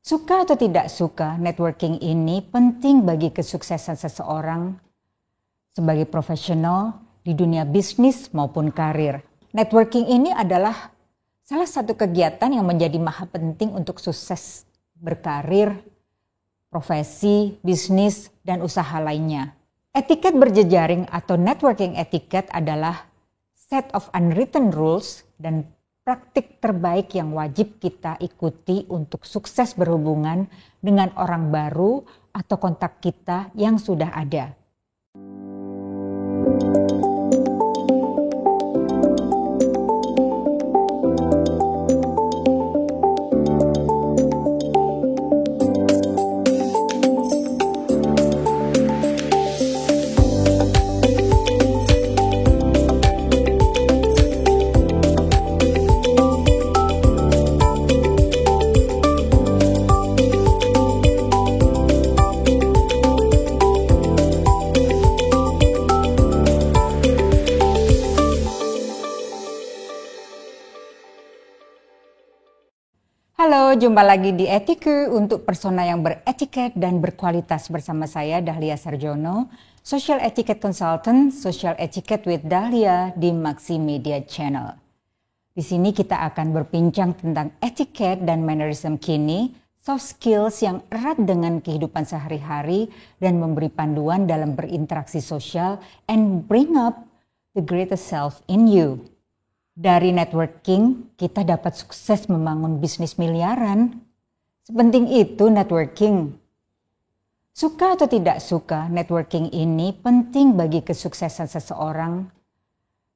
Suka atau tidak suka, networking ini penting bagi kesuksesan seseorang sebagai profesional di dunia bisnis maupun karir. Networking ini adalah salah satu kegiatan yang menjadi maha penting untuk sukses berkarir, profesi, bisnis, dan usaha lainnya. Etiket berjejaring atau networking etiquette adalah set of unwritten rules dan praktik terbaik yang wajib kita ikuti untuk sukses berhubungan dengan orang baru atau kontak kita yang sudah ada. Halo, jumpa lagi di Etiku untuk persona yang beretiket dan berkualitas bersama saya Dahlia Sarjono, Social Etiquette Consultant, Social Etiquette with Dahlia di Maxi Media Channel. Di sini kita akan berbincang tentang etiket dan mannerism kini, soft skills yang erat dengan kehidupan sehari-hari dan memberi panduan dalam berinteraksi sosial and bring up the greatest self in you. Dari networking, kita dapat sukses membangun bisnis miliaran. Sepenting itu networking. Suka atau tidak suka, networking ini penting bagi kesuksesan seseorang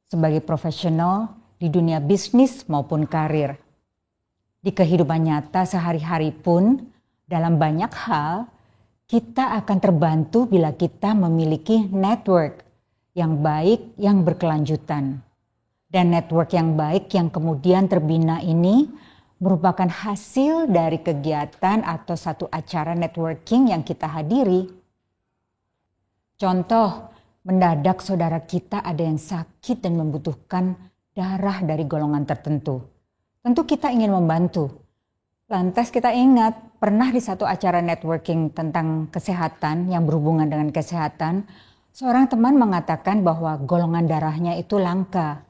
sebagai profesional di dunia bisnis maupun karir. Di kehidupan nyata sehari-hari pun, dalam banyak hal, kita akan terbantu bila kita memiliki network yang baik, yang berkelanjutan. Dan network yang baik yang kemudian terbina ini merupakan hasil dari kegiatan atau satu acara networking yang kita hadiri. Contoh, mendadak saudara kita ada yang sakit dan membutuhkan darah dari golongan tertentu. Tentu kita ingin membantu. Lantas kita ingat, pernah di satu acara networking tentang kesehatan yang berhubungan dengan kesehatan, seorang teman mengatakan bahwa golongan darahnya itu langka.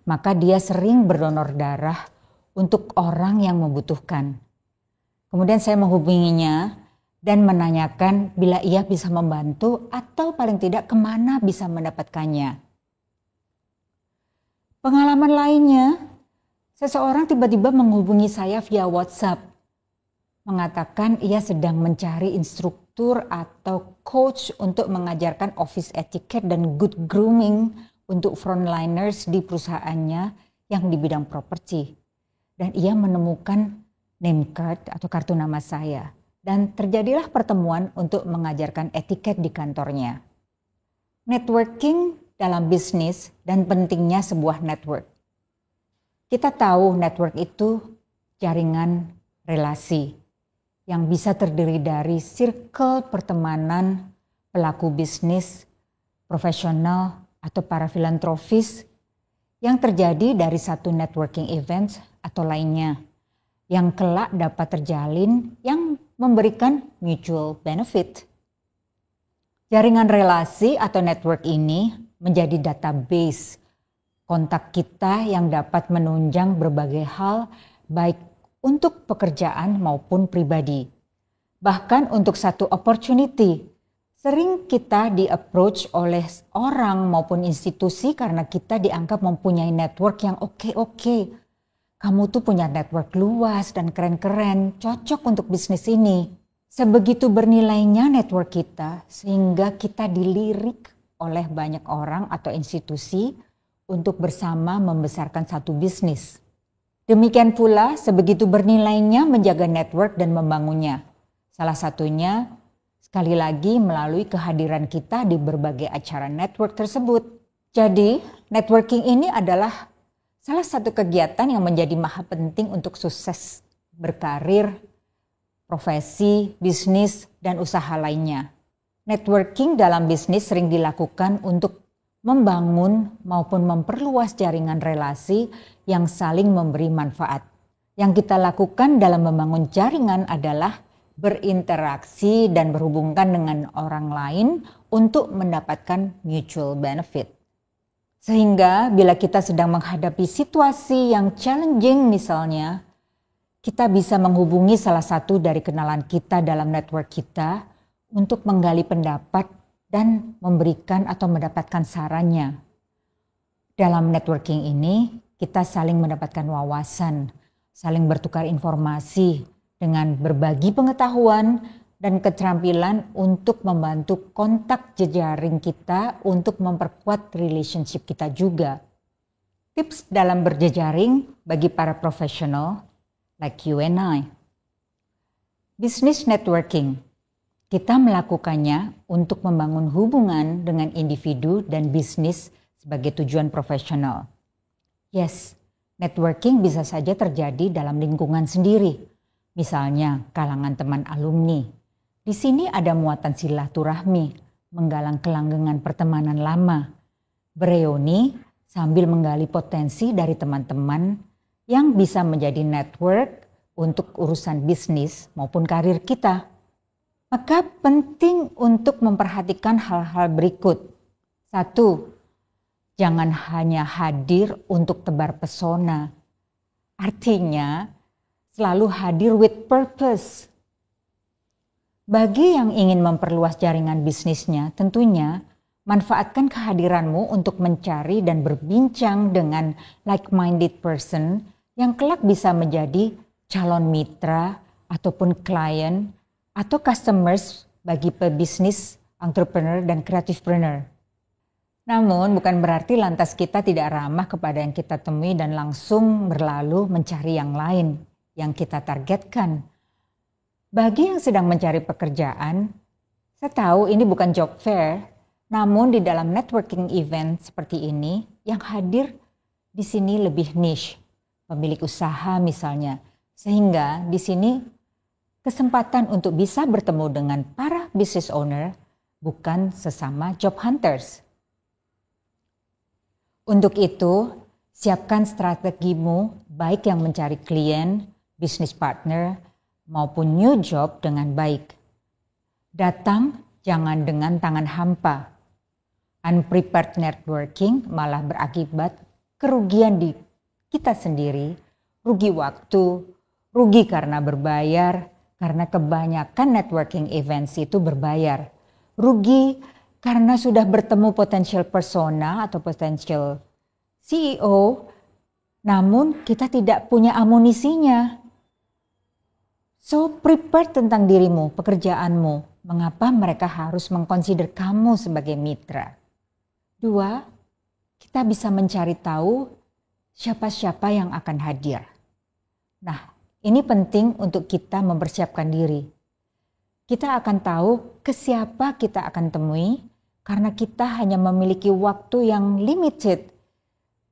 Maka dia sering berdonor darah untuk orang yang membutuhkan. Kemudian saya menghubunginya dan menanyakan bila ia bisa membantu atau paling tidak kemana bisa mendapatkannya. Pengalaman lainnya, seseorang tiba-tiba menghubungi saya via WhatsApp. Mengatakan ia sedang mencari instruktur atau coach untuk mengajarkan office etiquette dan good grooming untuk frontliners di perusahaannya yang di bidang properti. Dan ia menemukan name card atau kartu nama saya. Dan terjadilah pertemuan untuk mengajarkan etiket di kantornya. Networking dalam bisnis dan pentingnya sebuah network. Kita tahu network itu jaringan relasi yang bisa terdiri dari circle pertemanan, pelaku bisnis, profesional, atau para filantropis yang terjadi dari satu networking event atau lainnya yang kelak dapat terjalin yang memberikan mutual benefit. Jaringan relasi atau network ini menjadi database kontak kita yang dapat menunjang berbagai hal baik untuk pekerjaan maupun pribadi. Bahkan untuk satu opportunity. Sering kita di-approach oleh orang maupun institusi karena kita dianggap mempunyai network yang oke. Kamu tuh punya network luas dan keren-keren, cocok untuk bisnis ini. Sebegitu bernilainya network kita sehingga kita dilirik oleh banyak orang atau institusi untuk bersama membesarkan satu bisnis. Demikian pula sebegitu bernilainya menjaga network dan membangunnya. Salah satunya sekali lagi melalui kehadiran kita di berbagai acara network tersebut. Jadi, networking ini adalah salah satu kegiatan yang menjadi maha penting untuk sukses berkarir, profesi, bisnis, dan usaha lainnya. Networking dalam bisnis sering dilakukan untuk membangun maupun memperluas jaringan relasi yang saling memberi manfaat. Yang kita lakukan dalam membangun jaringan adalah berinteraksi dan berhubungan dengan orang lain untuk mendapatkan mutual benefit. Sehingga bila kita sedang menghadapi situasi yang challenging misalnya, kita bisa menghubungi salah satu dari kenalan kita dalam network kita untuk menggali pendapat dan memberikan atau mendapatkan sarannya. Dalam networking ini, kita saling mendapatkan wawasan, saling bertukar informasi dengan berbagi pengetahuan dan keterampilan untuk membantu kontak jejaring kita untuk memperkuat relationship kita juga. Tips dalam berjejaring bagi para profesional like you and I. Business networking. Kita melakukannya untuk membangun hubungan dengan individu dan bisnis sebagai tujuan profesional. Yes, networking bisa saja terjadi dalam lingkungan sendiri. Misalnya kalangan teman alumni. Di sini ada muatan silaturahmi, menggalang kelanggengan pertemanan lama, bereuni sambil menggali potensi dari teman-teman yang bisa menjadi network untuk urusan bisnis maupun karir kita. Maka penting untuk memperhatikan hal-hal berikut. 1. Jangan hanya hadir untuk tebar pesona. Artinya, selalu hadir with purpose. Bagi yang ingin memperluas jaringan bisnisnya, tentunya manfaatkan kehadiranmu untuk mencari dan berbincang dengan like-minded person yang kelak bisa menjadi calon mitra ataupun klien atau customers bagi pebisnis, entrepreneur, dan creativepreneur. Namun bukan berarti lantas kita tidak ramah kepada yang kita temui dan langsung berlalu mencari yang lain yang kita targetkan. Bagi yang sedang mencari pekerjaan, saya tahu ini bukan job fair, namun di dalam networking event seperti ini yang hadir di sini lebih niche, pemilik usaha misalnya, sehingga di sini kesempatan untuk bisa bertemu dengan para business owner bukan sesama job hunters. Untuk itu, siapkan strategimu baik yang mencari klien, business partner, maupun new job dengan baik. Datang jangan dengan tangan hampa. Unprepared networking malah berakibat kerugian di kita sendiri, rugi waktu, rugi karena berbayar, karena kebanyakan networking events itu berbayar. Rugi karena sudah bertemu potential persona atau potential CEO, namun kita tidak punya amunisinya. So prepare tentang dirimu, pekerjaanmu, mengapa mereka harus mengconsider kamu sebagai mitra. 2, kita bisa mencari tahu siapa-siapa yang akan hadir. Nah, ini penting untuk kita mempersiapkan diri. Kita akan tahu ke siapa kita akan temui karena kita hanya memiliki waktu yang limited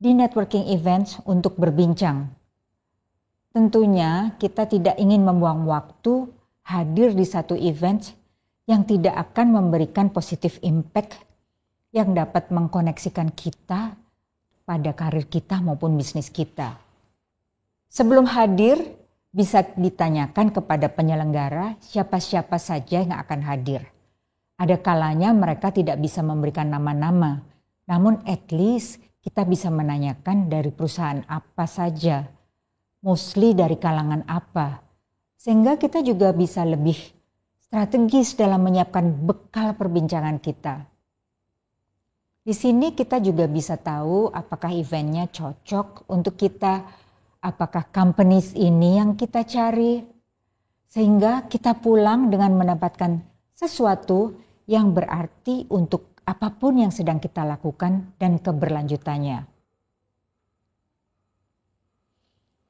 di networking events untuk berbincang. Tentunya kita tidak ingin membuang waktu hadir di satu event yang tidak akan memberikan positif impact yang dapat mengkoneksikan kita pada karir kita maupun bisnis kita. Sebelum hadir, bisa ditanyakan kepada penyelenggara siapa-siapa saja yang akan hadir. Ada kalanya mereka tidak bisa memberikan nama-nama, namun at least kita bisa menanyakan dari perusahaan apa saja, mostly dari kalangan apa, sehingga kita juga bisa lebih strategis dalam menyiapkan bekal perbincangan kita. Di sini kita juga bisa tahu apakah eventnya cocok untuk kita, apakah companies ini yang kita cari, sehingga kita pulang dengan mendapatkan sesuatu yang berarti untuk apapun yang sedang kita lakukan dan keberlanjutannya.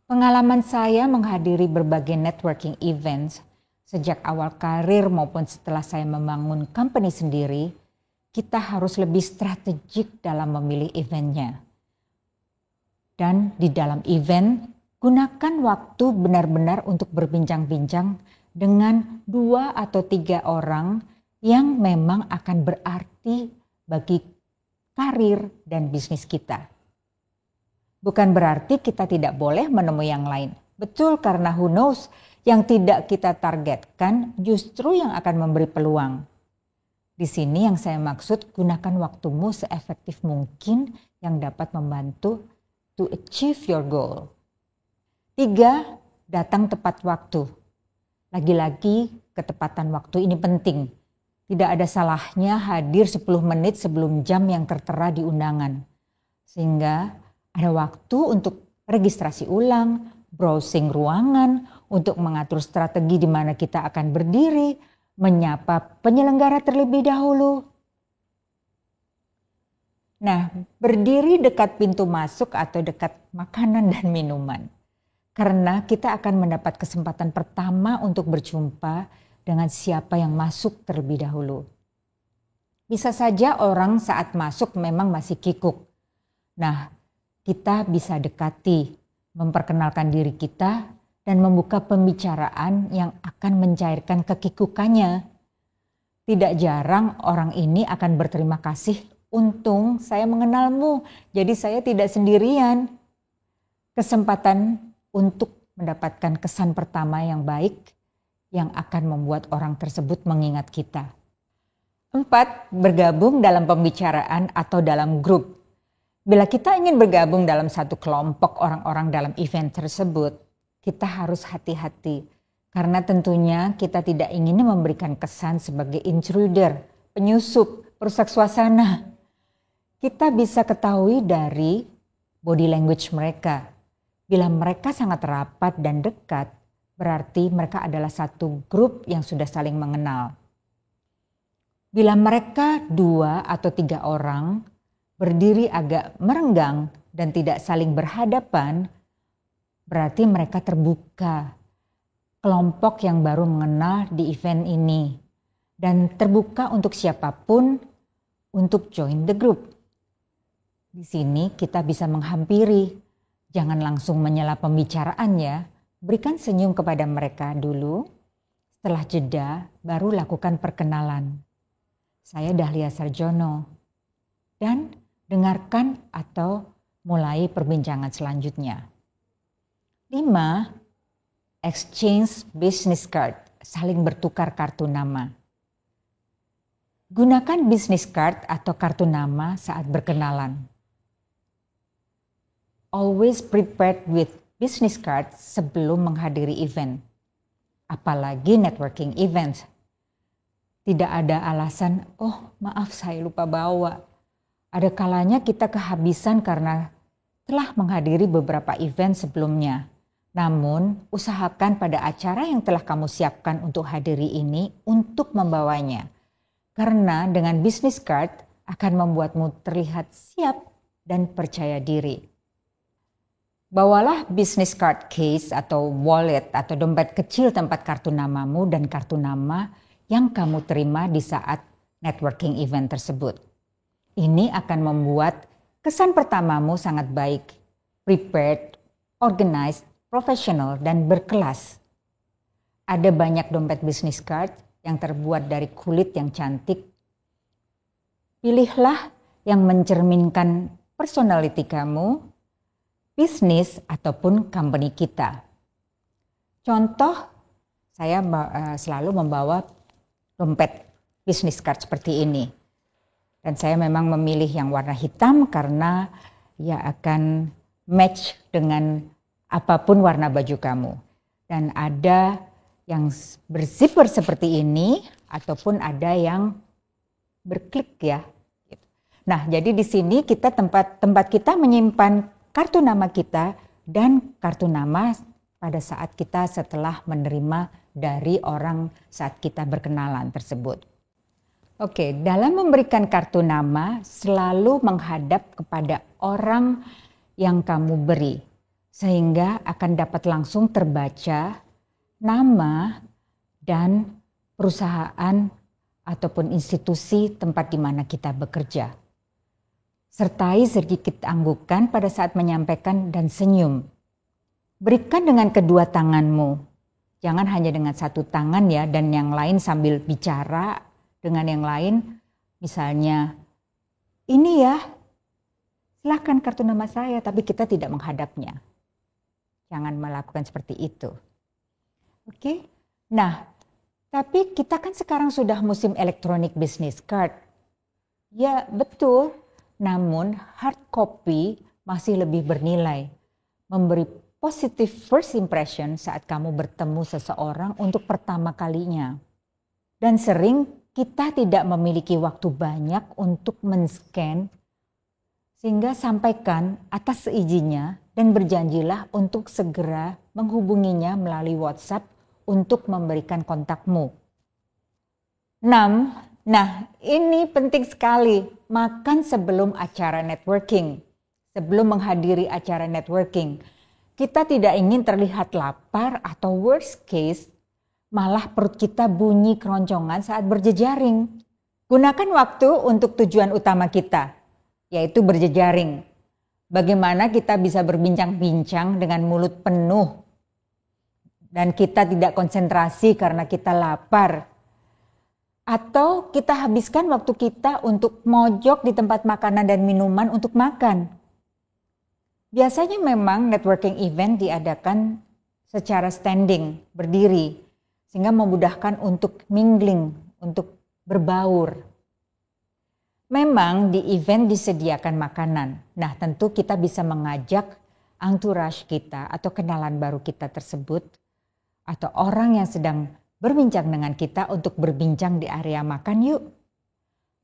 Pengalaman saya menghadiri berbagai networking events sejak awal karir maupun setelah saya membangun company sendiri, kita harus lebih strategik dalam memilih eventnya. Dan di dalam event, gunakan waktu benar-benar untuk berbincang-bincang dengan 2 atau 3 orang yang memang akan berarti bagi karir dan bisnis kita. Bukan berarti kita tidak boleh menemui yang lain. Betul, karena who knows, Yang tidak kita targetkan justru yang akan memberi peluang. Di sini yang saya maksud, gunakan waktumu seefektif mungkin yang dapat membantu to achieve your goal. 3, datang tepat waktu. Lagi-lagi ketepatan waktu ini penting. Tidak ada salahnya hadir 10 menit sebelum jam yang tertera di undangan. Sehingga ada waktu untuk registrasi ulang, browsing ruangan, untuk mengatur strategi di mana kita akan berdiri, menyapa penyelenggara terlebih dahulu. Nah, berdiri dekat pintu masuk atau dekat makanan dan minuman. Karena kita akan mendapat kesempatan pertama untuk berjumpa dengan siapa yang masuk terlebih dahulu. Bisa saja orang saat masuk memang masih kikuk. Nah, kita bisa dekati, memperkenalkan diri kita, dan membuka pembicaraan yang akan mencairkan kekikukannya. Tidak jarang orang ini akan berterima kasih, untung saya mengenalmu, jadi saya tidak sendirian. Kesempatan untuk mendapatkan kesan pertama yang baik yang akan membuat orang tersebut mengingat kita. 4, bergabung dalam pembicaraan atau dalam grup. Bila kita ingin bergabung dalam satu kelompok orang-orang dalam event tersebut, kita harus hati-hati. Karena tentunya kita tidak ingin memberikan kesan sebagai intruder, penyusup, perusak suasana. Kita bisa ketahui dari body language mereka. Bila mereka sangat rapat dan dekat, berarti mereka adalah satu grup yang sudah saling mengenal. Bila mereka 2 atau 3 orang, berdiri agak merenggang dan tidak saling berhadapan, berarti mereka terbuka. Kelompok yang baru mengenal di event ini. Dan terbuka untuk siapapun untuk join the group. Di sini kita bisa menghampiri. Jangan langsung menyela pembicaraan ya. Berikan senyum kepada mereka dulu. Setelah jeda baru lakukan perkenalan. Saya Dahlia Sarjono. Dan dengarkan atau mulai perbincangan selanjutnya. 5, exchange business card, saling bertukar kartu nama. Gunakan business card atau kartu nama saat berkenalan. Always prepared with business card sebelum menghadiri event. Apalagi networking event. Tidak ada alasan, oh maaf saya lupa bawa. Ada kalanya kita kehabisan karena telah menghadiri beberapa event sebelumnya. Namun, usahakan pada acara yang telah kamu siapkan untuk hadiri ini untuk membawanya. Karena dengan business card akan membuatmu terlihat siap dan percaya diri. Bawalah business card case atau wallet atau dompet kecil tempat kartu namamu dan kartu nama yang kamu terima di saat networking event tersebut. Ini akan membuat kesan pertamamu sangat baik, prepared, organized, profesional, dan berkelas. Ada banyak dompet business card yang terbuat dari kulit yang cantik. Pilihlah yang mencerminkan personality kamu, bisnis ataupun company kita. Contoh, saya selalu membawa dompet business card seperti ini. Dan saya memang memilih yang warna hitam karena ya akan match dengan apapun warna baju kamu. Dan ada yang berzipper seperti ini ataupun ada yang berklik ya. Nah, jadi di sini kita tempat kita menyimpan kartu nama kita dan kartu nama pada saat kita setelah menerima dari orang saat kita berkenalan tersebut. Oke, dalam memberikan kartu nama selalu menghadap kepada orang yang kamu beri. Sehingga akan dapat langsung terbaca nama dan perusahaan ataupun institusi tempat di mana kita bekerja. Sertai sedikit anggukan pada saat menyampaikan dan senyum. Berikan dengan kedua tanganmu. Jangan hanya dengan satu tangan ya dan yang lain sambil bicara dengan yang lain. Misalnya, ini ya, silakan kartu nama saya, tapi kita tidak menghadapnya. Jangan melakukan seperti itu. Oke. Nah, tapi kita kan sekarang sudah musim electronic business card. Ya, betul. Namun hard copy masih lebih bernilai. Memberi positive first impression saat kamu bertemu seseorang untuk pertama kalinya. Dan sering kita tidak memiliki waktu banyak untuk men-scan, sehingga sampaikan atas seizinnya dan berjanjilah untuk segera menghubunginya melalui WhatsApp untuk memberikan kontakmu. 6. Nah, ini penting sekali. Makan sebelum acara networking. Sebelum menghadiri acara networking. Kita tidak ingin terlihat lapar atau worst case, malah perut kita bunyi keroncongan saat berjejaring. Gunakan waktu untuk tujuan utama kita, yaitu berjejaring. Bagaimana kita bisa berbincang-bincang dengan mulut penuh dan kita tidak konsentrasi karena kita lapar. Atau kita habiskan waktu kita untuk mojok di tempat makanan dan minuman untuk makan. Biasanya memang networking event diadakan secara standing, berdiri, sehingga memudahkan untuk mingling, untuk berbaur. Memang di event disediakan makanan. Nah, tentu kita bisa mengajak entourage kita atau kenalan baru kita tersebut atau orang yang sedang berbincang dengan kita untuk berbincang di area makan yuk.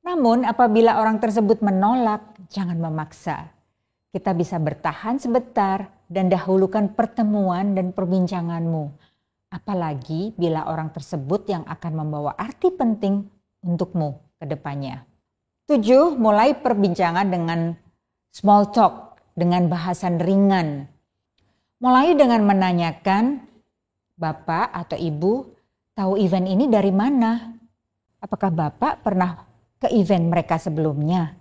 Namun apabila orang tersebut menolak, jangan memaksa. Kita bisa bertahan sebentar dan dahulukan pertemuan dan perbincanganmu. Apalagi bila orang tersebut yang akan membawa arti penting untukmu ke depannya. 7. Mulai perbincangan dengan small talk, dengan bahasan ringan. Mulai dengan menanyakan, Bapak atau Ibu tahu event ini dari mana? Apakah Bapak pernah ke event mereka sebelumnya?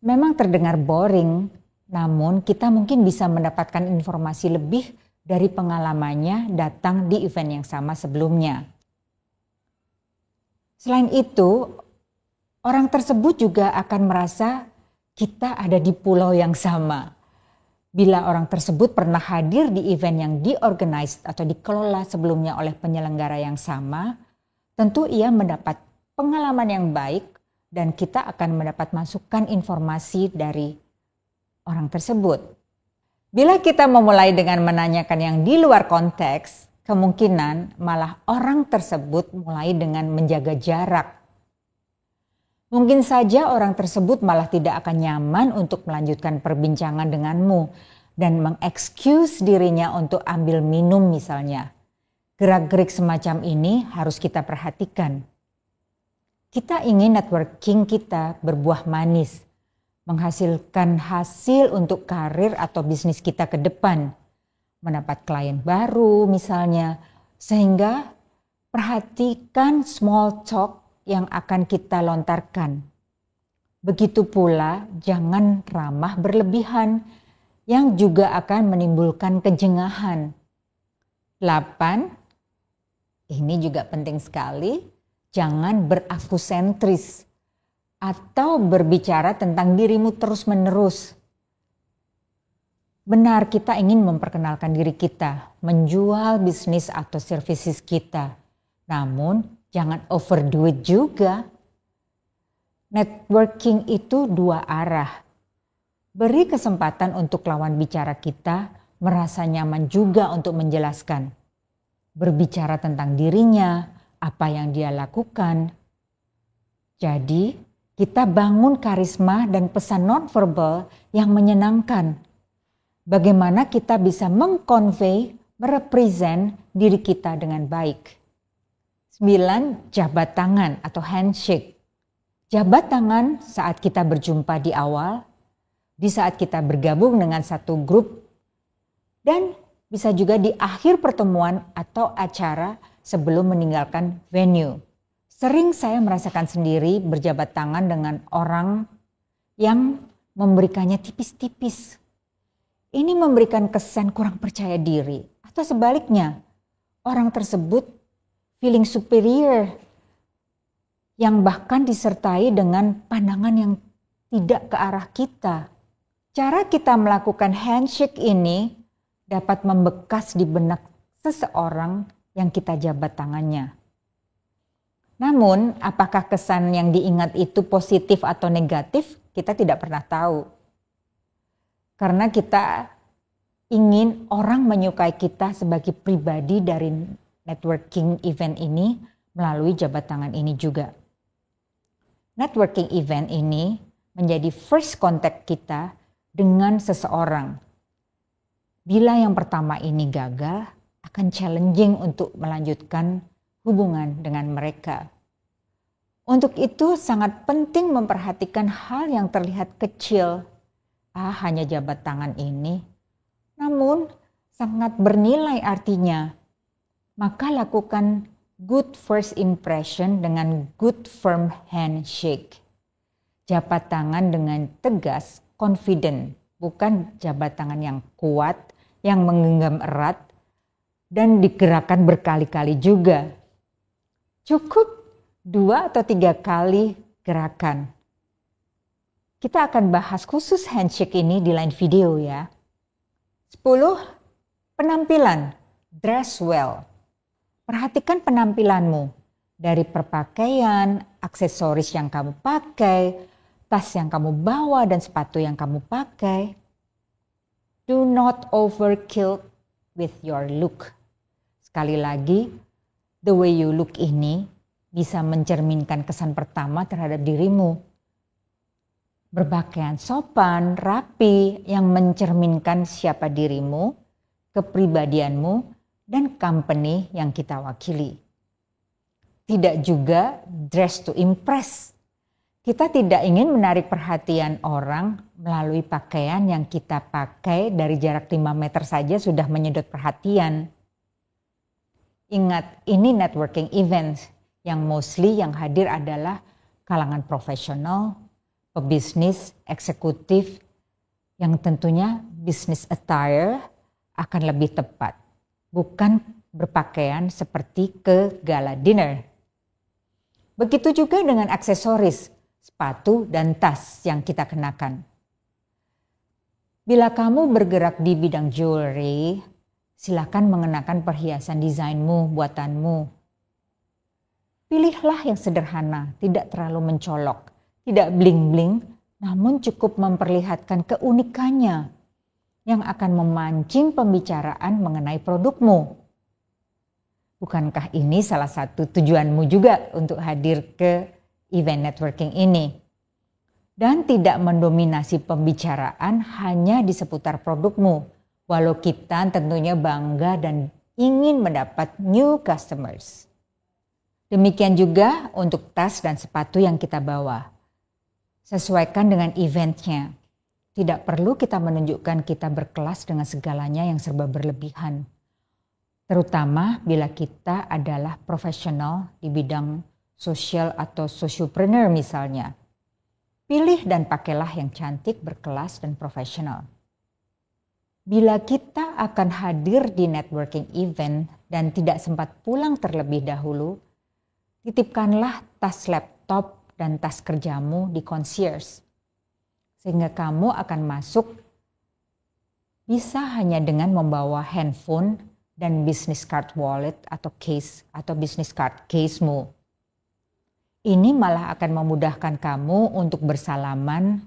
Memang terdengar boring, namun kita mungkin bisa mendapatkan informasi lebih dari pengalamannya datang di event yang sama sebelumnya. Selain itu, orang tersebut juga akan merasa kita ada di pulau yang sama. Bila orang tersebut pernah hadir di event yang diorganize atau dikelola sebelumnya oleh penyelenggara yang sama, tentu ia mendapat pengalaman yang baik dan kita akan mendapat masukan informasi dari orang tersebut. Bila kita memulai dengan menanyakan yang di luar konteks, kemungkinan malah orang tersebut mulai dengan menjaga jarak. Mungkin saja orang tersebut malah tidak akan nyaman untuk melanjutkan perbincangan denganmu dan mengexcuse dirinya untuk ambil minum misalnya. Gerak-gerik semacam ini harus kita perhatikan. Kita ingin networking kita berbuah manis, menghasilkan hasil untuk karir atau bisnis kita ke depan, mendapat klien baru misalnya, sehingga perhatikan small talk yang akan kita lontarkan. Begitu pula jangan ramah berlebihan yang juga akan menimbulkan kejengahan. 8. Ini juga penting sekali. Jangan berakusentris atau berbicara tentang dirimu terus-menerus. Benar, kita ingin memperkenalkan diri kita, menjual bisnis atau services kita. Namun, jangan overdo it juga. Networking itu dua arah. Beri kesempatan untuk lawan bicara kita merasa nyaman juga untuk menjelaskan. Berbicara tentang dirinya, apa yang dia lakukan. Jadi, kita bangun karisma dan pesan nonverbal yang menyenangkan. Bagaimana kita bisa mengkonvey, merepresent diri kita dengan baik. 9. Jabat tangan atau handshake. Jabat tangan saat kita berjumpa di awal, di saat kita bergabung dengan satu grup, dan bisa juga di akhir pertemuan atau acara sebelum meninggalkan venue. Sering saya merasakan sendiri berjabat tangan dengan orang yang memberikannya tipis-tipis. Ini memberikan kesan kurang percaya diri. Atau sebaliknya, orang tersebut feeling superior yang bahkan disertai dengan pandangan yang tidak ke arah kita. Cara kita melakukan handshake ini dapat membekas di benak seseorang yang kita jabat tangannya. Namun, apakah kesan yang diingat itu positif atau negatif, kita tidak pernah tahu. Karena kita ingin orang menyukai kita sebagai pribadi dari networking event ini melalui jabat tangan ini juga. Networking event ini menjadi first contact kita dengan seseorang. Bila yang pertama ini gagal, akan challenging untuk melanjutkan hubungan dengan mereka. Untuk itu sangat penting memperhatikan hal yang terlihat kecil. Hanya jabat tangan ini. Namun sangat bernilai artinya. Maka lakukan good first impression dengan good firm handshake. Jabat tangan dengan tegas, confident. Bukan jabat tangan yang kuat, yang menggenggam erat, dan digerakkan berkali-kali juga. Cukup 2 atau 3 kali gerakan. Kita akan bahas khusus handshake ini di lain video ya. 10. Penampilan. Dress well. Perhatikan penampilanmu. Dari perpakaian, aksesoris yang kamu pakai, tas yang kamu bawa dan sepatu yang kamu pakai. Do not overkill with your look. Sekali lagi, the way you look ini bisa mencerminkan kesan pertama terhadap dirimu. Berpakaian sopan, rapi yang mencerminkan siapa dirimu, kepribadianmu, dan company yang kita wakili. Tidak juga dress to impress. Kita tidak ingin menarik perhatian orang melalui pakaian yang kita pakai dari jarak 5 meter saja sudah menyedot perhatian. Ingat, ini networking event yang mostly yang hadir adalah kalangan profesional, pebisnis, eksekutif, yang tentunya business attire akan lebih tepat. Bukan berpakaian seperti ke gala dinner. Begitu juga dengan aksesoris, sepatu dan tas yang kita kenakan. Bila kamu bergerak di bidang jewelry, silakan mengenakan perhiasan desainmu, buatanmu. Pilihlah yang sederhana, tidak terlalu mencolok, tidak bling-bling, namun cukup memperlihatkan keunikannya yang akan memancing pembicaraan mengenai produkmu. Bukankah ini salah satu tujuanmu juga untuk hadir ke event networking ini? Dan tidak mendominasi pembicaraan hanya di seputar produkmu, walau kita tentunya bangga dan ingin mendapat new customers. Demikian juga untuk tas dan sepatu yang kita bawa. Sesuaikan dengan eventnya. Tidak perlu kita menunjukkan kita berkelas dengan segalanya yang serba berlebihan. Terutama bila kita adalah profesional di bidang sosial atau sociopreneur misalnya. Pilih dan pakailah yang cantik, berkelas, dan profesional. Bila kita akan hadir di networking event dan tidak sempat pulang terlebih dahulu, titipkanlah tas laptop dan tas kerjamu di concierge. Sehingga kamu akan masuk bisa hanya dengan membawa handphone dan business card wallet atau case atau business card casemu. Ini malah akan memudahkan kamu untuk bersalaman,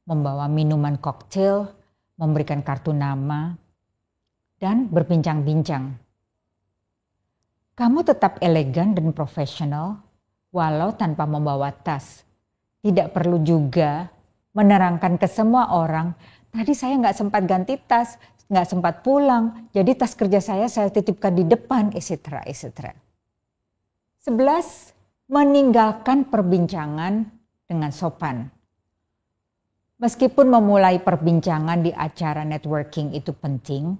membawa minuman koktail, memberikan kartu nama, dan berbincang-bincang. Kamu tetap elegan dan profesional walau tanpa membawa tas. Tidak perlu juga menerangkan ke semua orang, tadi saya nggak sempat ganti tas, nggak sempat pulang, jadi tas kerja saya titipkan di depan, etc. etc. 11. Meninggalkan perbincangan dengan sopan. Meskipun memulai perbincangan di acara networking itu penting,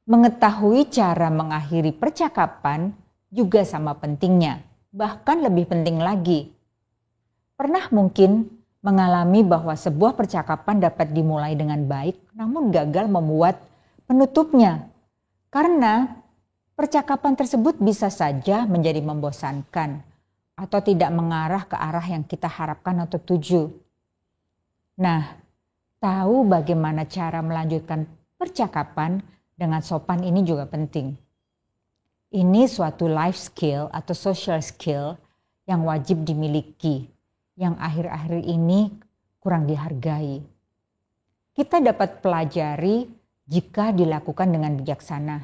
mengetahui cara mengakhiri percakapan juga sama pentingnya, bahkan lebih penting lagi. Pernah mungkin mengalami bahwa sebuah percakapan dapat dimulai dengan baik, namun gagal membuat penutupnya. Karena percakapan tersebut bisa saja menjadi membosankan atau tidak mengarah ke arah yang kita harapkan atau tuju. Nah, tahu bagaimana cara melanjutkan percakapan dengan sopan ini juga penting. Ini suatu life skill atau social skill yang wajib dimiliki, yang akhir-akhir ini kurang dihargai. Kita dapat pelajari jika dilakukan dengan bijaksana.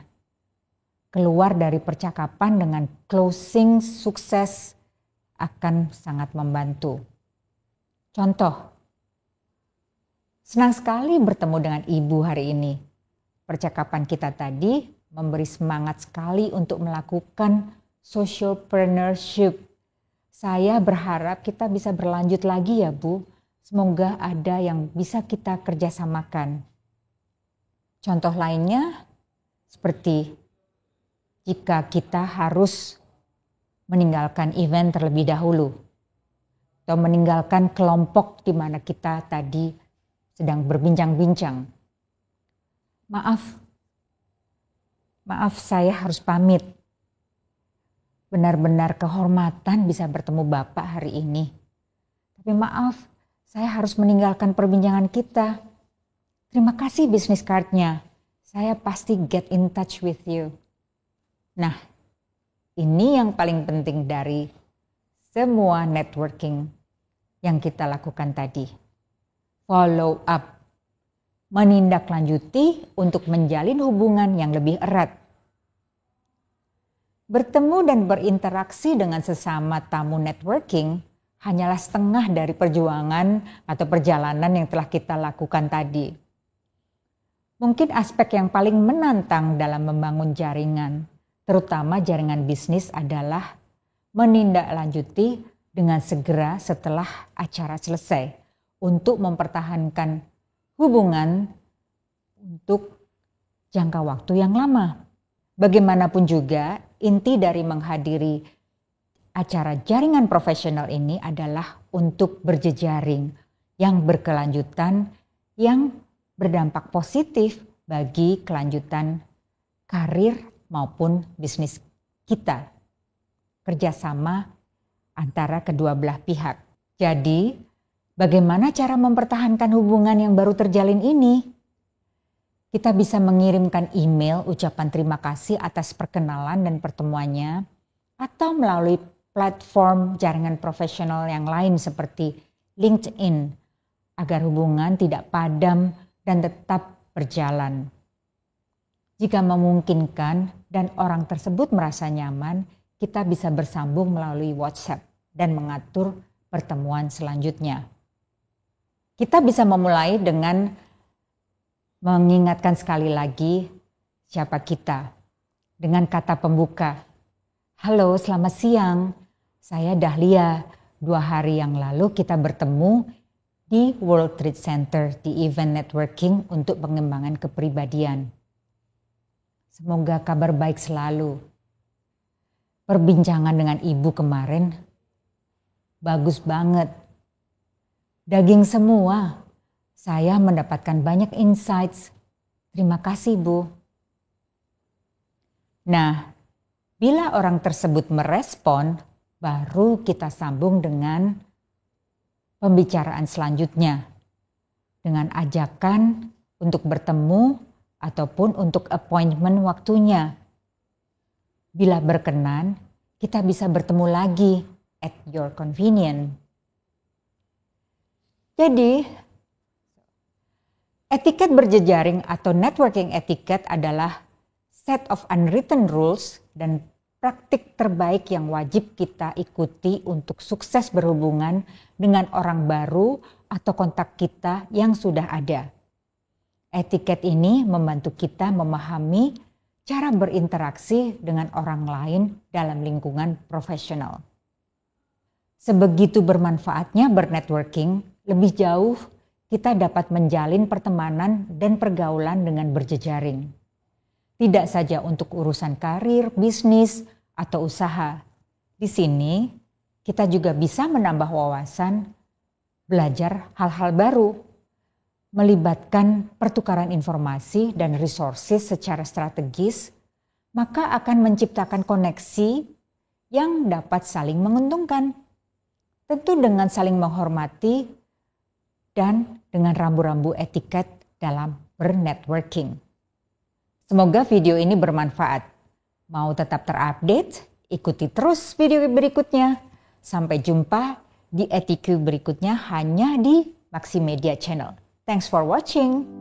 Keluar dari percakapan dengan closing sukses akan sangat membantu. Contoh, senang sekali bertemu dengan ibu hari ini. Percakapan kita tadi memberi semangat sekali untuk melakukan socialpreneurship. Saya berharap kita bisa berlanjut lagi ya Bu. Semoga ada yang bisa kita kerjasamakan. Contoh lainnya seperti jika kita harus meninggalkan event terlebih dahulu atau meninggalkan kelompok di mana kita tadi sedang berbincang-bincang. Maaf saya harus pamit. Benar-benar kehormatan bisa bertemu Bapak hari ini. Tapi maaf, saya harus meninggalkan perbincangan kita. Terima kasih business card-nya. Saya pasti get in touch with you. Nah, ini yang paling penting dari semua networking yang kita lakukan tadi. Follow up. Menindaklanjuti untuk menjalin hubungan yang lebih erat. Bertemu dan berinteraksi dengan sesama tamu networking hanyalah setengah dari perjuangan atau perjalanan yang telah kita lakukan tadi. Mungkin aspek yang paling menantang dalam membangun jaringan, terutama jaringan bisnis adalah menindaklanjuti dengan segera setelah acara selesai untuk mempertahankan hubungan untuk jangka waktu yang lama. Bagaimanapun juga, inti dari menghadiri acara jaringan profesional ini adalah untuk berjejaring yang berkelanjutan, yang berdampak positif bagi kelanjutan karir maupun bisnis kita. Kerjasama antara kedua belah pihak. Jadi, bagaimana cara mempertahankan hubungan yang baru terjalin ini? Kita bisa mengirimkan email ucapan terima kasih atas perkenalan dan pertemuannya, atau melalui platform jaringan profesional yang lain seperti LinkedIn, agar hubungan tidak padam dan tetap berjalan. Jika memungkinkan dan orang tersebut merasa nyaman, kita bisa bersambung melalui WhatsApp dan mengatur pertemuan selanjutnya. Kita bisa memulai dengan mengingatkan sekali lagi siapa kita dengan kata pembuka. Halo, selamat siang. Saya Dahlia. 2 hari yang lalu kita bertemu di World Trade Center di event networking untuk pengembangan kepribadian. Semoga kabar baik selalu. Perbincangan dengan ibu kemarin bagus banget. Daging semua. Saya mendapatkan banyak insights. Terima kasih, Bu. Nah, bila orang tersebut merespon, baru kita sambung dengan pembicaraan selanjutnya. Dengan ajakan untuk bertemu ataupun untuk appointment waktunya. Bila berkenan, kita bisa bertemu lagi at your convenience. Jadi, etiket berjejaring atau networking etiquette adalah set of unwritten rules dan praktik terbaik yang wajib kita ikuti untuk sukses berhubungan dengan orang baru atau kontak kita yang sudah ada. Etiket ini membantu kita memahami cara berinteraksi dengan orang lain dalam lingkungan profesional. Sebegitu bermanfaatnya bernetworking, lebih jauh kita dapat menjalin pertemanan dan pergaulan dengan berjejaring. Tidak saja untuk urusan karir, bisnis, atau usaha. Di sini kita juga bisa menambah wawasan, belajar hal-hal baru, melibatkan pertukaran informasi dan resources secara strategis, maka akan menciptakan koneksi yang dapat saling menguntungkan. Tentu dengan saling menghormati dan dengan rambu-rambu etiket dalam bernetworking. Semoga video ini bermanfaat. Mau tetap terupdate? Ikuti terus video berikutnya. Sampai jumpa di EtiQ berikutnya hanya di Maximedia Channel. Thanks for watching.